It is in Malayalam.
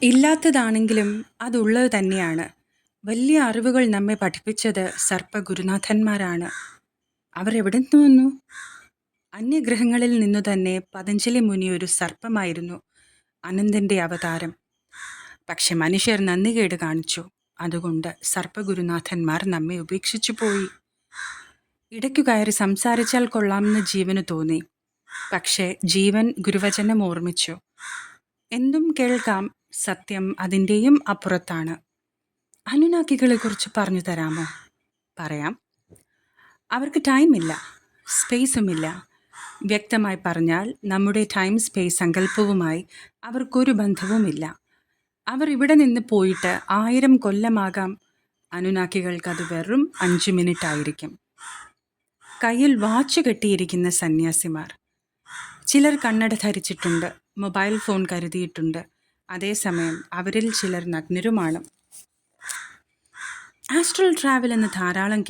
ഇല്ലാത്തതാണെങ്കിലും അതുള്ളത് തന്നെയാണ്. വലിയ അറിവുകൾ നമ്മെ പഠിപ്പിച്ചത് സർപ്പഗുരുനാഥന്മാരാണ്. അവർ എവിടെ നിന്ന് വന്നു? അന്യഗ്രഹങ്ങളിൽ നിന്നു തന്നെ പതഞ്ജലി മുനി ഒരു സർപ്പമായിരുന്നു, അനന്തന്റെ അവതാരം. പക്ഷെ മനുഷ്യർ നന്ദികേട് കാണിച്ചു. അതുകൊണ്ട് സർപ്പഗുരുനാഥന്മാർ നമ്മെ ഉപേക്ഷിച്ചു പോയി. ഇടയ്ക്കു കയറി സംസാരിച്ചാൽ കൊള്ളാമെന്ന് ജീവന് തോന്നി. പക്ഷേ ജീവൻ ഗുരുവചനം ഓർമ്മിച്ചു. എന്തും കേൾക്കാം, സത്യം അതിൻ്റെയും അപ്പുറത്താണ്. അനുനാക്കികളെക്കുറിച്ച് പറഞ്ഞു തരാമോ? പറയാം. അവർക്ക് ടൈമില്ല, സ്പേസുമില്ല. വ്യക്തമായി പറഞ്ഞാൽ നമ്മുടെ ടൈം സ്പേസ് സങ്കല്പവുമായി അവർക്കൊരു ബന്ധവുമില്ല. അവർ ഇവിടെ നിന്ന് പോയിട്ട് 1000 കൊല്ലമാകാം. അനുനാക്കികൾക്കത് വെറും 5 മിനിറ്റ് ആയിരിക്കും. കയ്യിൽ വാച്ച് കെട്ടിയിരിക്കുന്ന സന്യാസിമാർ. ചിലർ കണ്ണട ധരിച്ചിട്ടുണ്ട്, മൊബൈൽ ഫോൺ കരുതിയിട്ടുണ്ട്. അതേസമയം അവരിൽ ചിലർ നഗ്നരുമാണ്. ആസ്ട്രൽ ട്രാവൽ എന്ന് ധാരാളം